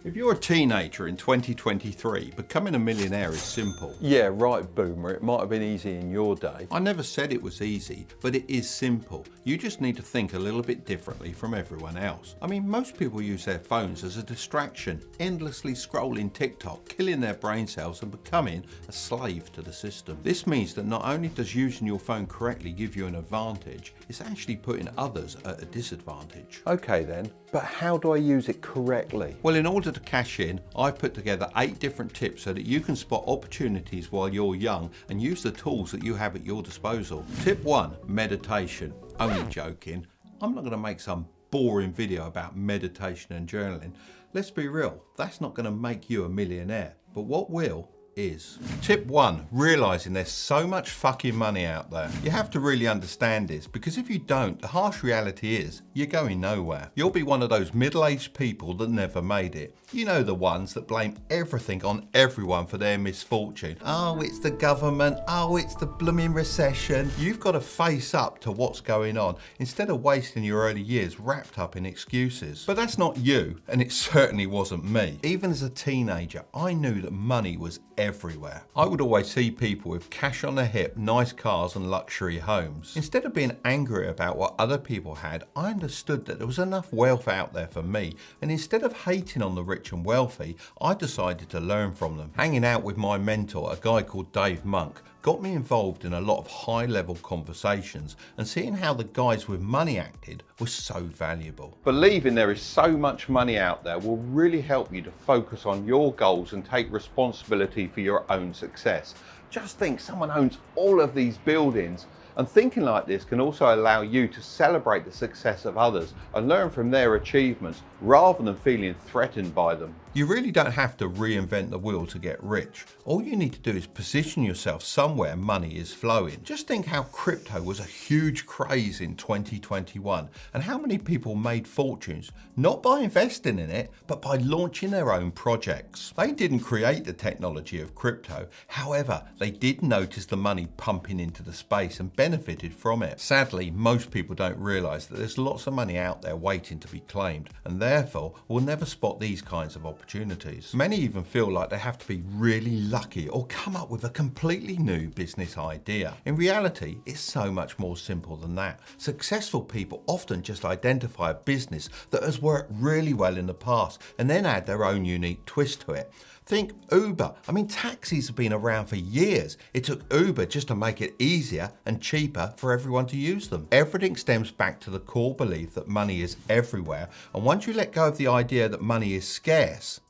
If you're a teenager in 2023, becoming a millionaire is simple. Yeah, right, Boomer. It might have been easy in your day. I never said it was easy, but it is simple. You just need to think a little bit differently from everyone else. I mean, most people use their phones as a distraction, endlessly scrolling TikTok, killing their brain cells and becoming a slave to the system. This means that not only does using your phone correctly give you an advantage, it's actually putting others at a disadvantage. Okay then, but how do I use it correctly? Well, in order to cash in, I've put together 8 different tips so that you can spot opportunities while you're young and use the tools that you have at your disposal. Tip 1, meditation. Only joking. I'm not going to make some boring video about meditation and journaling. Let's be real, that's not going to make you a millionaire. But what will is. Tip 1, realizing there's so much fucking money out there. You have to really understand this, because if you don't, the harsh reality is you're going nowhere. You'll be one of those middle-aged people that never made it. You know, the ones that blame everything on everyone for their misfortune. Oh, it's the government. Oh, it's the blooming recession. You've got to face up to what's going on instead of wasting your early years wrapped up in excuses. But that's not you, and it certainly wasn't me. Even as a teenager, I knew that money was everywhere. I would always see people with cash on their hip, nice cars and luxury homes. Instead of being angry about what other people had, I understood that there was enough wealth out there for me, and instead of hating on the rich and wealthy, I decided to learn from them. Hanging out with my mentor, a guy called Dave Monk, got me involved in a lot of high-level conversations, and seeing how the guys with money acted was so valuable. Believing there is so much money out there will really help you to focus on your goals and take responsibility for your own success. Just think, someone owns all of these buildings, and thinking like this can also allow you to celebrate the success of others and learn from their achievements rather than feeling threatened by them. You really don't have to reinvent the wheel to get rich. All you need to do is position yourself somewhere money is flowing. Just think how crypto was a huge craze in 2021 and how many people made fortunes, not by investing in it, but by launching their own projects. They didn't create the technology of crypto. However, they did notice the money pumping into the space and benefited from it. Sadly, most people don't realize that there's lots of money out there waiting to be claimed, and therefore will never spot these kinds of opportunities. Many even feel like they have to be really lucky or come up with a completely new business idea. In reality, it's so much more simple than that. Successful people often just identify a business that has worked really well in the past and then add their own unique twist to it. Think Uber. I mean, taxis have been around for years. It took Uber just to make it easier and cheaper for everyone to use them. Everything stems back to the core belief that money is everywhere, and once you let go of the idea that money is scarce,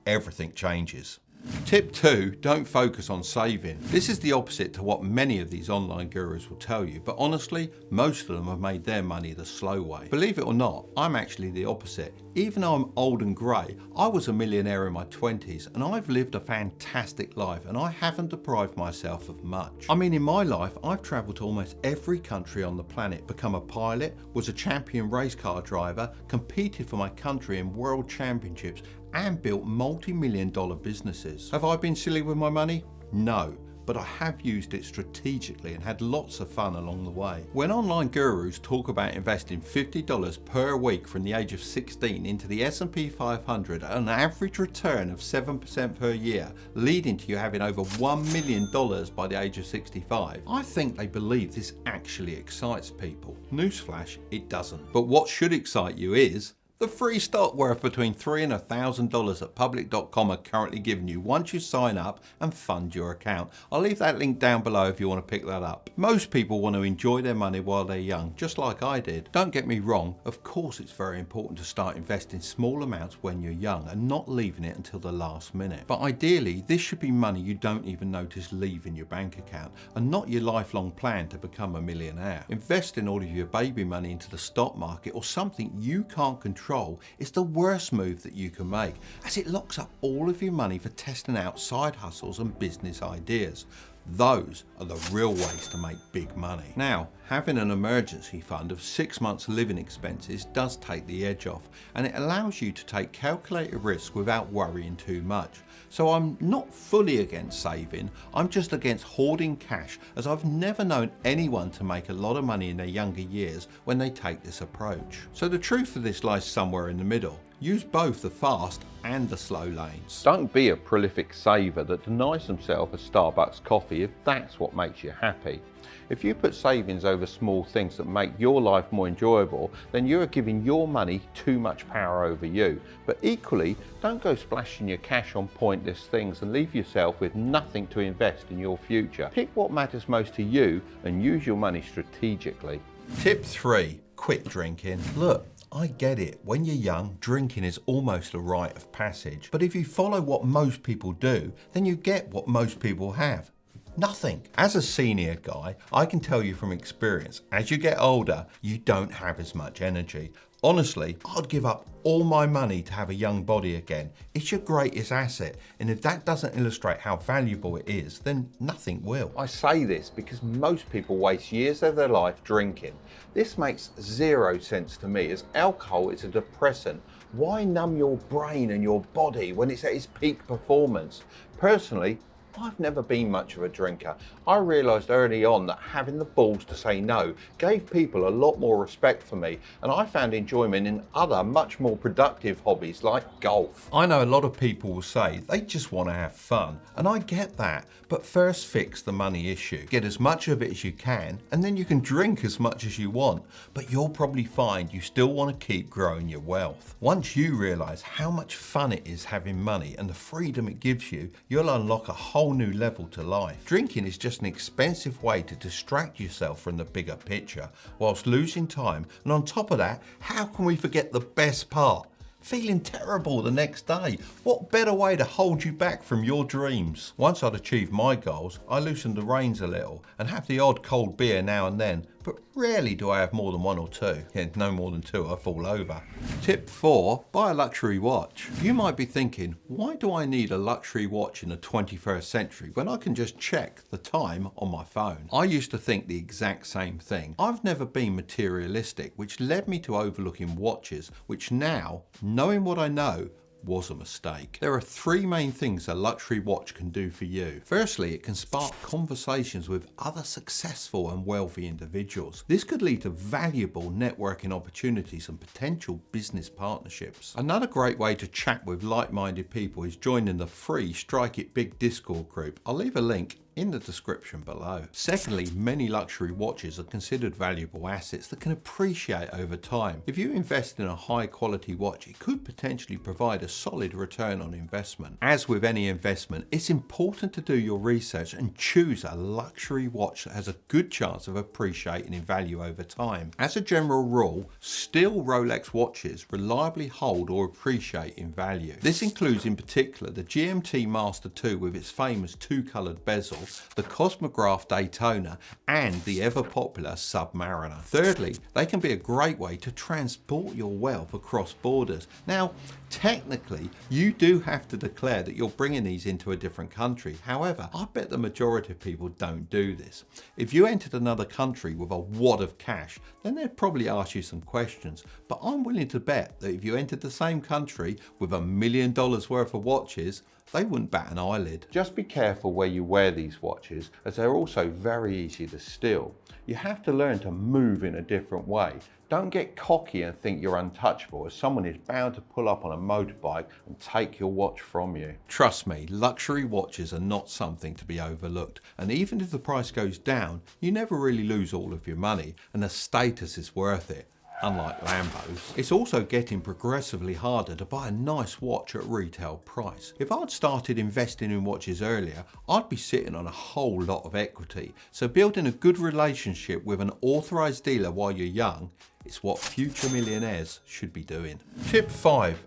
everything changes. Tip 2, don't focus on saving. This is the opposite to what many of these online gurus will tell you, but honestly, most of them have made their money the slow way. Believe it or not, I'm actually the opposite. Even though I'm old and grey, I was a millionaire in my 20s and I've lived a fantastic life and I haven't deprived myself of much. I mean, in my life, I've travelled to almost every country on the planet, become a pilot, was a champion race car driver, competed for my country in world championships, and built multi-million-dollar businesses. Have I been silly with my money? No, but I have used it strategically and had lots of fun along the way. When online gurus talk about investing $50 per week from the age of 16 into the S&P 500 at an average return of 7% per year, leading to you having over $1 million by the age of 65, I think they believe this actually excites people. Newsflash, it doesn't. But what should excite you is the free stock worth between $3,000 and $1,000 at public.com are currently giving you once you sign up and fund your account. I'll leave that link down below if you want to pick that up. Most people want to enjoy their money while they're young, just like I did. Don't get me wrong, of course it's very important to start investing small amounts when you're young and not leaving it until the last minute. But ideally, this should be money you don't even notice leaving your bank account and not your lifelong plan to become a millionaire. Investing all of your baby money into the stock market or something you can't control is the worst move that you can make, as it locks up all of your money for testing out side hustles and business ideas. Those are the real ways to make big money. Now, having an emergency fund of 6 months living expenses does take the edge off, and it allows you to take calculated risk without worrying too much. So I'm not fully against saving, I'm just against hoarding cash, as I've never known anyone to make a lot of money in their younger years when they take this approach. So the truth of this lies somewhere in the middle. Use both the fast and the slow lanes. Don't be a prolific saver that denies himself a Starbucks coffee if that's what makes you happy. If you put savings over small things that make your life more enjoyable, then you are giving your money too much power over you. But equally, don't go splashing your cash on pointless things and leave yourself with nothing to invest in your future. Pick what matters most to you and use your money strategically. Tip 3. Quit drinking. Look, I get it. When you're young, drinking is almost a rite of passage. But if you follow what most people do, then you get what most people have. Nothing. As a senior guy, I can tell you from experience, as you get older, you don't have as much energy. Honestly, I'd give up all my money to have a young body again. It's your greatest asset, and if that doesn't illustrate how valuable it is, then nothing will. I say this because most people waste years of their life drinking. This makes zero sense to me, as alcohol is a depressant. Why numb your brain and your body when it's at its peak performance? Personally, I've never been much of a drinker. I realised early on that having the balls to say no gave people a lot more respect for me, and I found enjoyment in other much more productive hobbies like golf. I know a lot of people will say they just want to have fun, and I get that, but first fix the money issue. Get as much of it as you can, and then you can drink as much as you want, but you'll probably find you still want to keep growing your wealth. Once you realise how much fun it is having money and the freedom it gives you, you'll unlock a whole new level to life. Drinking is just an expensive way to distract yourself from the bigger picture whilst losing time, and on top of that, how can we forget the best part? Feeling terrible the next day. What better way to hold you back from your dreams? Once I'd achieved my goals, I loosened the reins a little and have the odd cold beer now and then, but rarely do I have more than one or two. Yeah, no more than two, I fall over. Tip 4, buy a luxury watch. You might be thinking, why do I need a luxury watch in the 21st century when I can just check the time on my phone? I used to think the exact same thing. I've never been materialistic, which led me to overlooking watches, which now, knowing what I know, was a mistake. There are 3 main things a luxury watch can do for you. Firstly, it can spark conversations with other successful and wealthy individuals. This could lead to valuable networking opportunities and potential business partnerships. Another great way to chat with like-minded people is joining the free Strike It Big Discord group. I'll leave a link in the description below. Secondly, many luxury watches are considered valuable assets that can appreciate over time. If you invest in a high quality watch, it could potentially provide a solid return on investment. As with any investment, it's important to do your research and choose a luxury watch that has a good chance of appreciating in value over time. As a general rule, still Rolex watches reliably hold or appreciate in value. This includes in particular the GMT Master 2 with its famous 2-coloured bezel, the Cosmograph Daytona, and the ever-popular Submariner. Thirdly, they can be a great way to transport your wealth across borders. Now, technically, you do have to declare that you're bringing these into a different country. However, I bet the majority of people don't do this. If you entered another country with a wad of cash, then they'd probably ask you some questions. But I'm willing to bet that if you entered the same country with $1 million worth of watches, they wouldn't bat an eyelid. Just be careful where you wear these watches, as they're also very easy to steal. You have to learn to move in a different way. Don't get cocky and think you're untouchable, as someone is bound to pull up on a motorbike and take your watch from you. Trust me, luxury watches are not something to be overlooked, and even if the price goes down, you never really lose all of your money, and the status is worth it. Unlike Lambos, it's also getting progressively harder to buy a nice watch at retail price. If I'd started investing in watches earlier, I'd be sitting on a whole lot of equity. So building a good relationship with an authorized dealer while you're young is what future millionaires should be doing. Tip 5.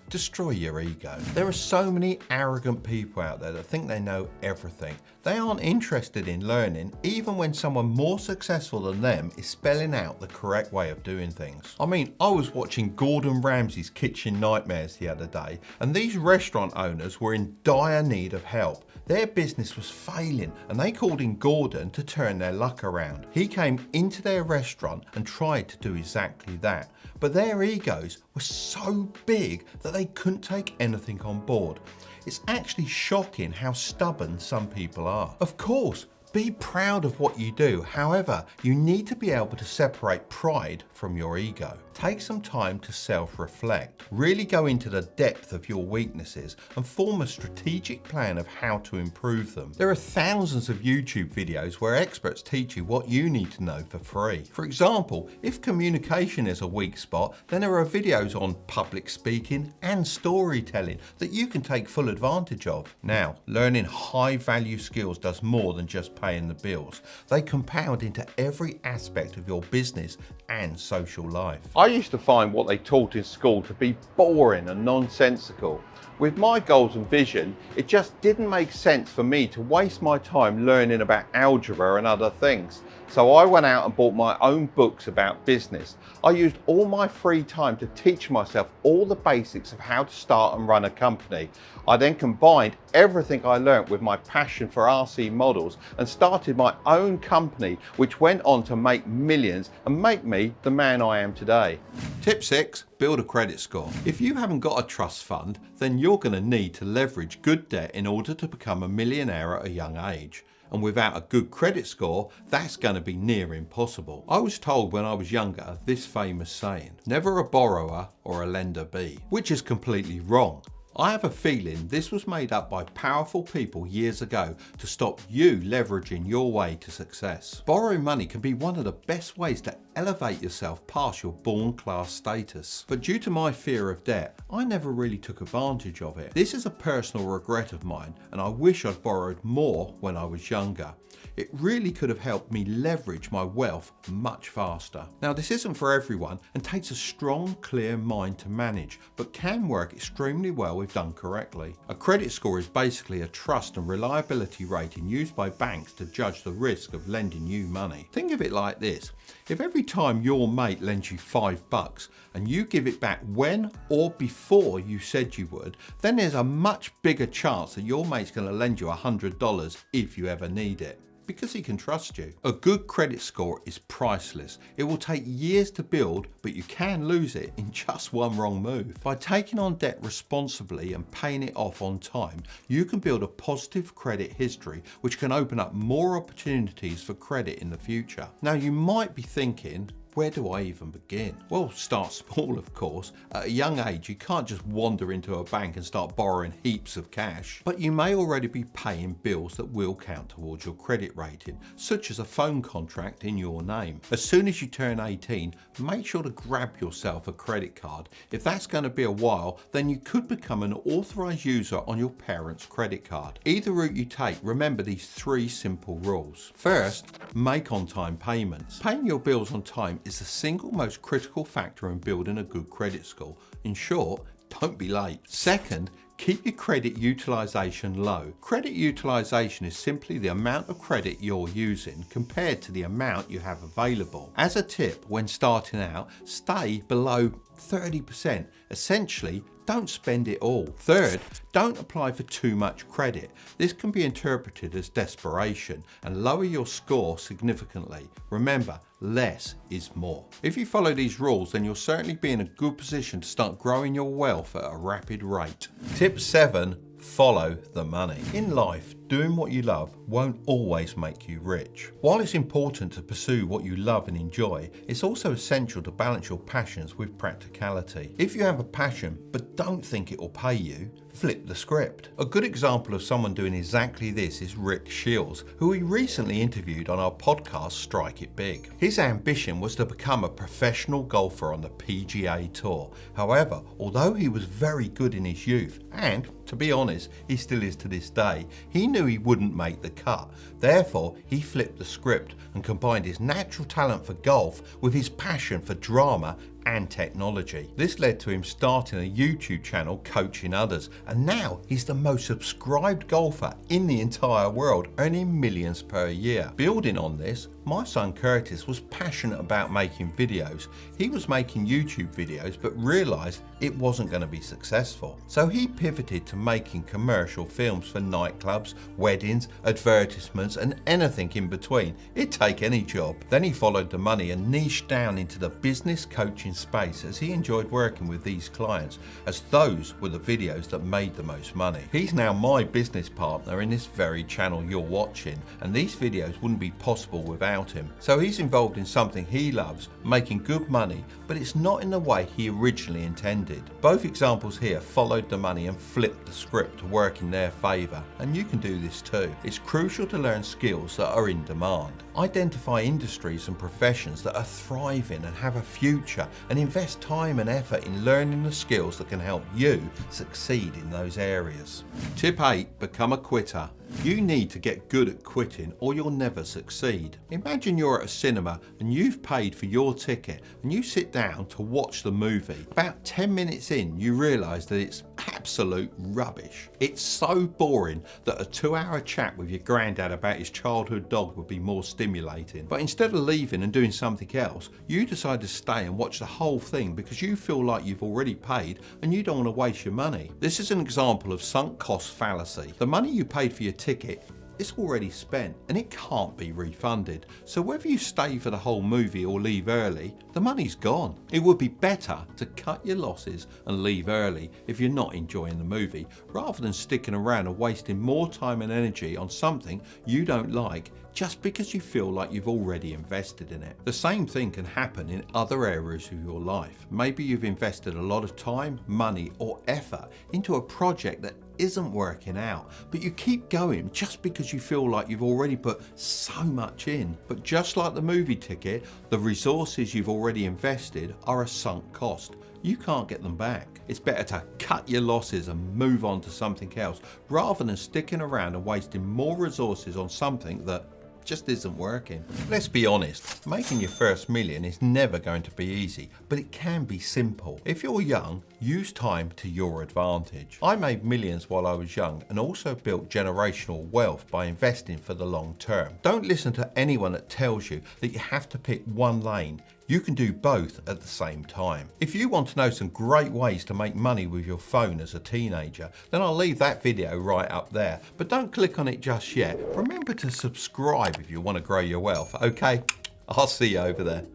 Destroy your ego. There are so many arrogant people out there that think they know everything. They aren't interested in learning, even when someone more successful than them is spelling out the correct way of doing things. I mean, I was watching Gordon Ramsay's Kitchen Nightmares the other day, and these restaurant owners were in dire need of help. Their business was failing, and they called in Gordon to turn their luck around. He came into their restaurant and tried to do exactly that, but their egos were so big that they couldn't take anything on board. It's actually shocking how stubborn some people are. Of course, Be proud of what you do. However, you need to be able to separate pride from your ego. Take some time to self-reflect. Really go into the depth of your weaknesses and form a strategic plan of how to improve them. There are thousands of YouTube videos where experts teach you what you need to know for free. For example, if communication is a weak spot, then there are videos on public speaking and storytelling that you can take full advantage of. Now, learning high-value skills does more than just paying the bills. They compound into every aspect of your business and social life. I used to find what they taught in school to be boring and nonsensical. With my goals and vision, it just didn't make sense for me to waste my time learning about algebra and other things. So I went out and bought my own books about business. I used all my free time to teach myself all the basics of how to start and run a company. I then combined everything I learned with my passion for RC models and started my own company, which went on to make millions and make me the man I am today. Tip 6, build a credit score. If you haven't got a trust fund, then you're going to need to leverage good debt in order to become a millionaire at a young age. And without a good credit score, that's going to be near impossible. I was told when I was younger this famous saying, never a borrower or a lender be, which is completely wrong. I have a feeling this was made up by powerful people years ago to stop you leveraging your way to success. Borrowing money can be one of the best ways to elevate yourself past your born class status. But due to my fear of debt, I never really took advantage of it. This is a personal regret of mine, and I wish I'd borrowed more when I was younger. It really could have helped me leverage my wealth much faster. Now, this isn't for everyone and takes a strong, clear mind to manage, but can work extremely well if done correctly. A credit score is basically a trust and reliability rating used by banks to judge the risk of lending you money. Think of it like this. If every time your mate lends you $5 and you give it back when or before you said you would, then there's a much bigger chance that your mate's going to lend you $100 if you ever need it, because he can trust you. A good credit score is priceless. It will take years to build, but you can lose it in just one wrong move. By taking on debt responsibly and paying it off on time, you can build a positive credit history, which can open up more opportunities for credit in the future. Now, you might be thinking, where do I even begin? Well, start small, of course. At a young age, you can't just wander into a bank and start borrowing heaps of cash. But you may already be paying bills that will count towards your credit rating, such as a phone contract in your name. As soon as you turn 18, make sure to grab yourself a credit card. If that's going to be a while, then you could become an authorized user on your parents' credit card. Either route you take, remember these 3 simple rules. First, make on-time payments. Paying your bills on time is the single most critical factor in building a good credit score. In short, don't be late. Second, keep your credit utilization low. Credit utilization is simply the amount of credit you're using compared to the amount you have available. As a tip, when starting out, stay below 30%. Essentially, don't spend it all. Third, don't apply for too much credit. This can be interpreted as desperation and lower your score significantly. Remember, less is more. If you follow these rules, then you'll certainly be in a good position to start growing your wealth at a rapid rate. Tip 7, follow the money. In life, doing what you love won't always make you rich. While it's important to pursue what you love and enjoy, it's also essential to balance your passions with practicality. If you have a passion but don't think it will pay you, flip the script. A good example of someone doing exactly this is Rick Shields, who we recently interviewed on our podcast Strike It Big. His ambition was to become a professional golfer on the PGA Tour. However, although he was very good in his youth, and to be honest, he still is to this day, he knew he wouldn't make the cut. Therefore, he flipped the script and combined his natural talent for golf with his passion for drama and technology. This led to him starting a YouTube channel coaching others, and now he's the most subscribed golfer in the entire world, earning millions per year. Building on this, My son Curtis was passionate about making videos. He was making YouTube videos but realised it wasn't going to be successful. So he pivoted to making commercial films for nightclubs, weddings, advertisements and anything in between. It'd take any job. Then he followed the money and niched down into the business coaching space as he enjoyed working with these clients, as those were the videos that made the most money. He's now my business partner in this very channel you're watching, and these videos wouldn't be possible without him. So he's involved in something he loves, making good money, but it's not in the way he originally intended. Both examples here followed the money and flipped the script to work in their favour, and you can do this too. It's crucial to learn skills that are in demand. Identify industries and professions that are thriving and have a future, and invest time and effort in learning the skills that can help you succeed in those areas. Tip 8. Become a quitter. You need to get good at quitting or you'll never succeed. Imagine you're at a cinema and you've paid for your ticket and you sit down to watch the movie. About 10 minutes in, you realise that it's absolute rubbish. It's so boring that a 2-hour chat with your granddad about his childhood dog would be more stimulating. But instead of leaving and doing something else, you decide to stay and watch the whole thing because you feel like you've already paid and you don't want to waste your money. This is an example of sunk cost fallacy. The money you paid for your ticket, it's already spent and it can't be refunded. So whether you stay for the whole movie or leave early, the money's gone. It would be better to cut your losses and leave early if you're not enjoying the movie, rather than sticking around and wasting more time and energy on something you don't like just because you feel like you've already invested in it. The same thing can happen in other areas of your life. Maybe you've invested a lot of time, money or effort into a project that isn't working out, but you keep going just because you feel like you've already put so much in. But just like the movie ticket, the resources you've already invested are a sunk cost. You can't get them back. It's better to cut your losses and move on to something else, rather than sticking around and wasting more resources on something that just isn't working. Let's be honest, making your first million is never going to be easy, but it can be simple. If you're young, use time to your advantage. I made millions while I was young and also built generational wealth by investing for the long term. Don't listen to anyone that tells you that you have to pick one lane. You can do both at the same time. If you want to know some great ways to make money with your phone as a teenager, then I'll leave that video right up there. But don't click on it just yet. Remember to subscribe if you want to grow your wealth, okay? I'll see you over there.